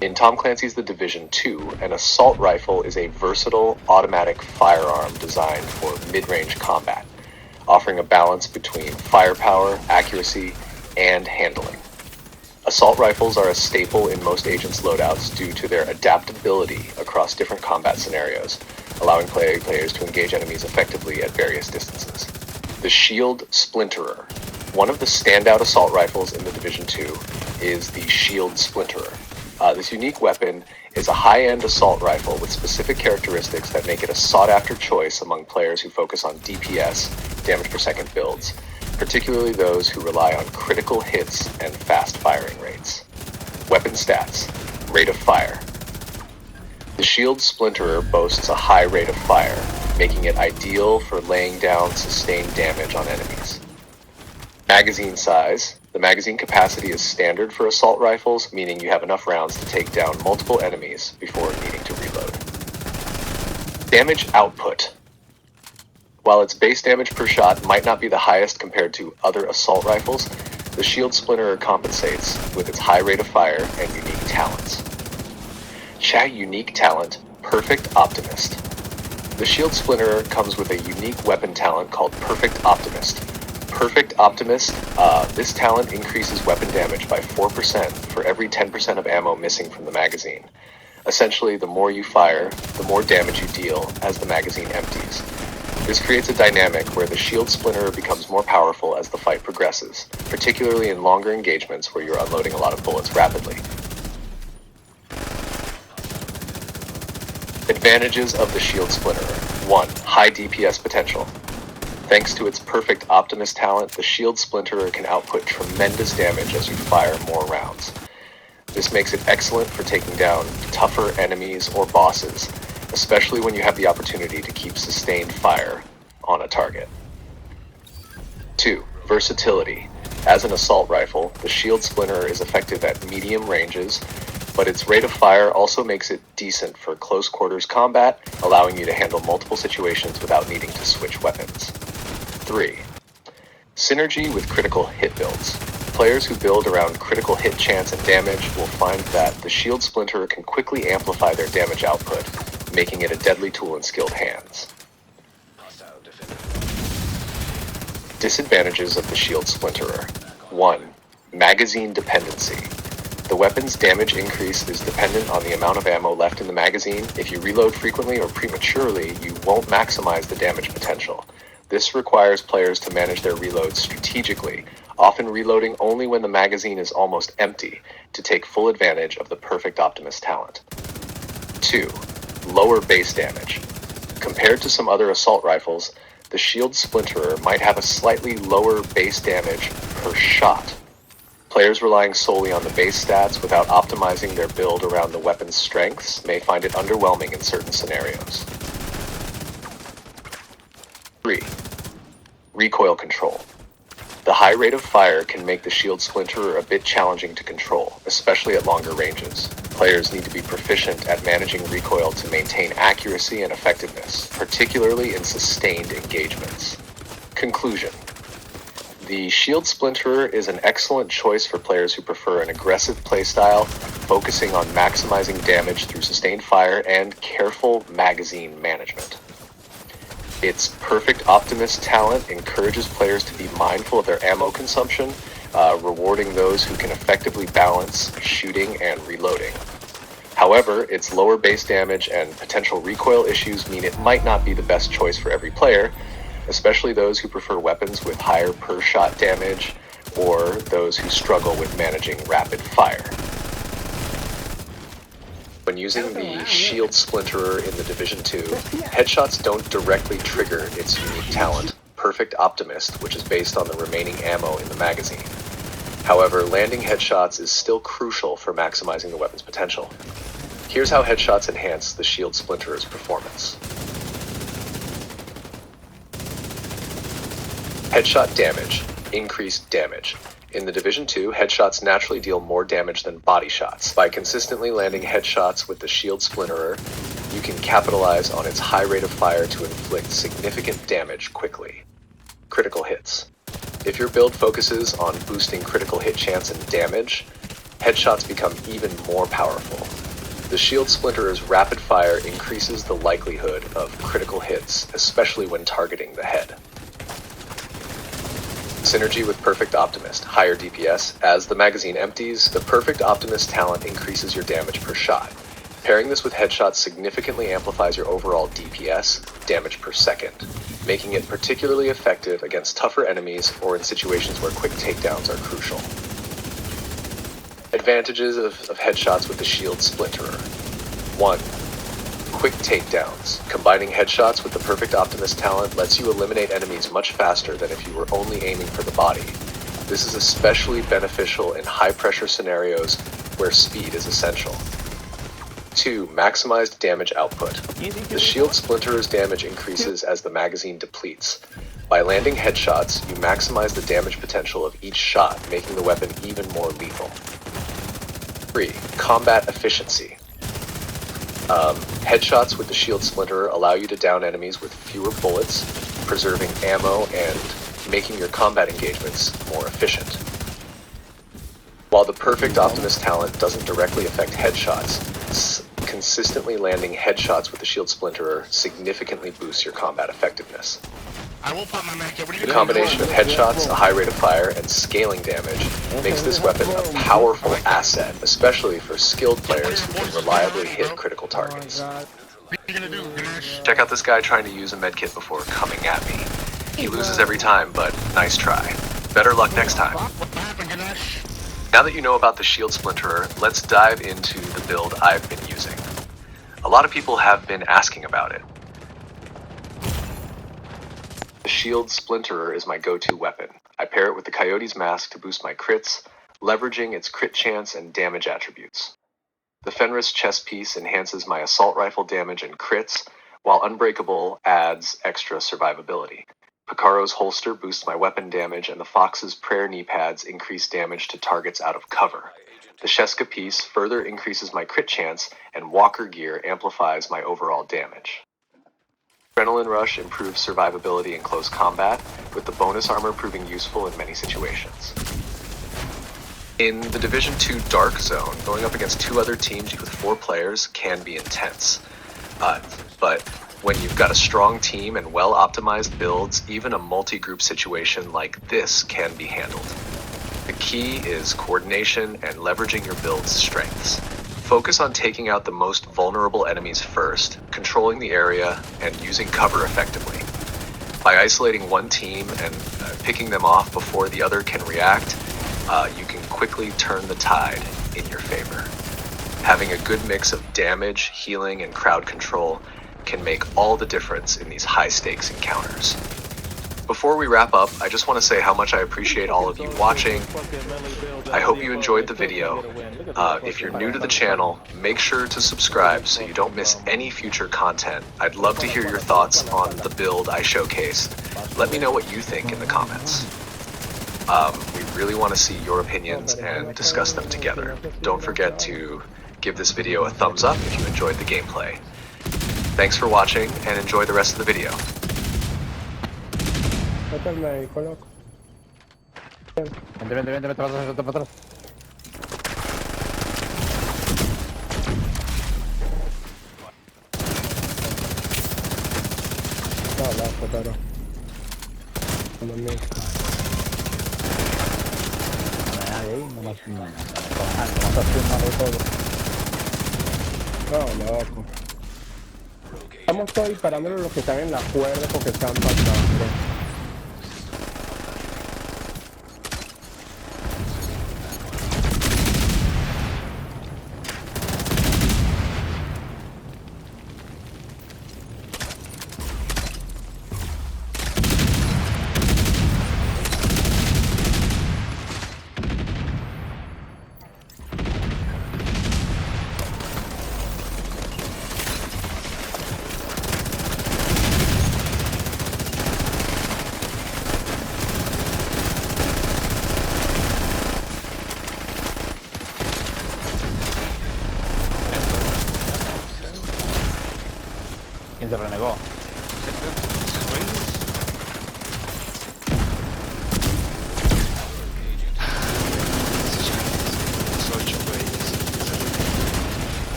In Tom Clancy's The Division 2, an assault rifle is a versatile, automatic firearm designed for mid-range combat, offering a balance between firepower, accuracy, and handling. Assault rifles are a staple in most agents' loadouts due to their adaptability across different combat scenarios, allowing players to engage enemies effectively at various distances. The Shield Splinterer. One of the standout assault rifles in The Division 2 is the Shield Splinterer. This unique weapon is a high-end assault rifle with specific characteristics that make it a sought-after choice among players who focus on DPS, damage per second builds, particularly those who rely on critical hits and fast firing rates. Weapon stats. Rate of fire. The Shield Splinterer boasts a high rate of fire, making it ideal for laying down sustained damage on enemies. Magazine size. The magazine capacity is standard for assault rifles, meaning you have enough rounds to take down multiple enemies before needing to reload. Damage output. While its base damage per shot might not be the highest compared to other assault rifles, the Shield Splinterer compensates with its high rate of fire and unique talents. Unique talent, Perfect Optimist. The Shield Splinterer comes with a unique weapon talent called Perfect Optimist. Perfect Optimist, this talent increases weapon damage by 4% for every 10% of ammo missing from the magazine. Essentially, the more you fire, the more damage you deal as the magazine empties. This creates a dynamic where the Shield Splinterer becomes more powerful as the fight progresses, particularly in longer engagements where you're unloading a lot of bullets rapidly. Advantages of the Shield Splinterer. 1. High DPS potential. Thanks to its Perfect Optimist talent, the Shield Splinterer can output tremendous damage as you fire more rounds. This makes it excellent for taking down tougher enemies or bosses, especially when you have the opportunity to keep sustained fire on a target. 2. Versatility. As an assault rifle, the Shield Splinterer is effective at medium ranges, but its rate of fire also makes it decent for close quarters combat, allowing you to handle multiple situations without needing to switch weapons. 3. Synergy with critical hit builds. Players who build around critical hit chance and damage will find that the Shield Splinterer can quickly amplify their damage output, making it a deadly tool in skilled hands. Disadvantages of the Shield Splinterer. 1. Magazine dependency. The weapon's damage increase is dependent on the amount of ammo left in the magazine. If you reload frequently or prematurely, you won't maximize the damage potential. This requires players to manage their reloads strategically, often reloading only when the magazine is almost empty, to take full advantage of the Perfect Optimist talent. 2. Lower base damage. Compared to some other assault rifles, the Shield Splinterer might have a slightly lower base damage per shot. Players relying solely on the base stats without optimizing their build around the weapon's strengths may find it underwhelming in certain scenarios. 3. Recoil control. The high rate of fire can make the Shield Splinterer a bit challenging to control, especially at longer ranges. Players need to be proficient at managing recoil to maintain accuracy and effectiveness, particularly in sustained engagements. Conclusion. The Shield Splinterer is an excellent choice for players who prefer an aggressive playstyle, focusing on maximizing damage through sustained fire and careful magazine management. Its Perfect Optimist talent encourages players to be mindful of their ammo consumption, rewarding those who can effectively balance shooting and reloading. However, its lower base damage and potential recoil issues mean it might not be the best choice for every player, especially those who prefer weapons with higher per-shot damage or those who struggle with managing rapid fire. When using the Shield Splinterer in the Division 2, headshots don't directly trigger its unique talent, Perfect Optimist, which is based on the remaining ammo in the magazine. However, landing headshots is still crucial for maximizing the weapon's potential. Here's how headshots enhance the Shield Splinterer's performance. Headshot damage. Increased damage. In the Division 2, headshots naturally deal more damage than body shots. By consistently landing headshots with the Shield Splinterer, you can capitalize on its high rate of fire to inflict significant damage quickly. Critical hits. If your build focuses on boosting critical hit chance and damage, headshots become even more powerful. The shield splinterer's rapid fire increases the likelihood of critical hits, especially when targeting the head. Synergy with Perfect Optimist, higher DPS. As the magazine empties, the Perfect Optimist talent increases your damage per shot. Pairing this with headshots significantly amplifies your overall DPS, damage per second, making it particularly effective against tougher enemies or in situations where quick takedowns are crucial. Advantages of headshots with the shield splinterer. 1. Quick takedowns. Combining headshots with the Perfect Optimist talent lets you eliminate enemies much faster than if you were only aiming for the body. This is especially beneficial in high-pressure scenarios where speed is essential. 2. Maximized damage output. The shield splinterer's damage increases as the magazine depletes. By landing headshots, you maximize the damage potential of each shot, making the weapon even more lethal. 3. Combat efficiency. Headshots with the shield splinterer allow you to down enemies with fewer bullets, preserving ammo and making your combat engagements more efficient. While the Perfect Optimist talent doesn't directly affect headshots, consistently landing headshots with the shield splinterer significantly boosts your combat effectiveness. The combination of headshots, a high rate of fire, and scaling damage makes this weapon a powerful asset, especially for skilled players who can reliably hit critical targets. Check out this guy trying to use a medkit before coming at me. He loses every time, but nice try. Better luck next time. Now that you know about the shield splinterer, let's dive into the build I've been using. A lot of people have been asking about it. The shield splinterer is my go-to weapon. I pair it with the Coyote's mask to boost my crits, leveraging its crit chance and damage attributes. The Fenris chest piece enhances my assault rifle damage and crits, while Unbreakable adds extra survivability. Picaro's holster boosts my weapon damage, and the Fox's prayer knee pads increase damage to targets out of cover. The Sheska piece further increases my crit chance, and Walker gear amplifies my overall damage. Adrenaline Rush improves survivability in close combat, with the bonus armor proving useful in many situations. In the Division 2 Dark Zone, going up against 2 other teams with 4 players can be intense. But when you've got a strong team and well-optimized builds, even a multi-group situation like this can be handled. The key is coordination and leveraging your build's strengths. Focus on taking out the most vulnerable enemies first, controlling the area, and using cover effectively. By isolating one team and picking them off before the other can react, you can quickly turn the tide in your favor. Having a good mix of damage, healing, and crowd control can make all the difference in these high-stakes encounters. Before we wrap up, I just want to say how much I appreciate all of you watching. I hope you enjoyed the video. If you're new to the channel, make sure to subscribe so you don't miss any future content. I'd love to hear your thoughts on the build I showcased. Let me know what you think in the comments. We really want to see your opinions and discuss them together. Don't forget to give this video a thumbs up if you enjoyed the gameplay. Thanks for watching and enjoy the rest of the video. Vente, para atrás. Claro. No, loco. Estamos todos disparándole a los que están en la cuerda porque están matando. ¿Quién se renegó?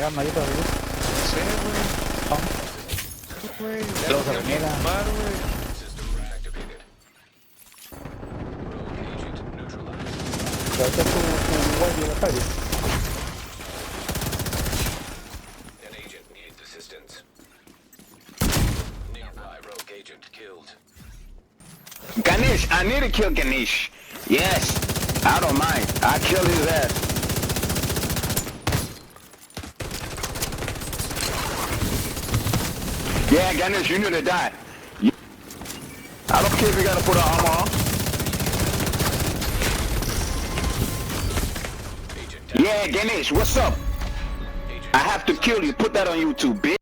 pegando ahí todavía. No sé, güey. Luego se reniega. Ya está tu güey en la calle. Ganesh, I need to kill Ganesh. Yes, I don't mind. I kill his ass. Yeah, Ganesh, you need to die. I don't care if you gotta put an armor on. Yeah, Ganesh, what's up? I have to kill you. Put that on YouTube, bitch.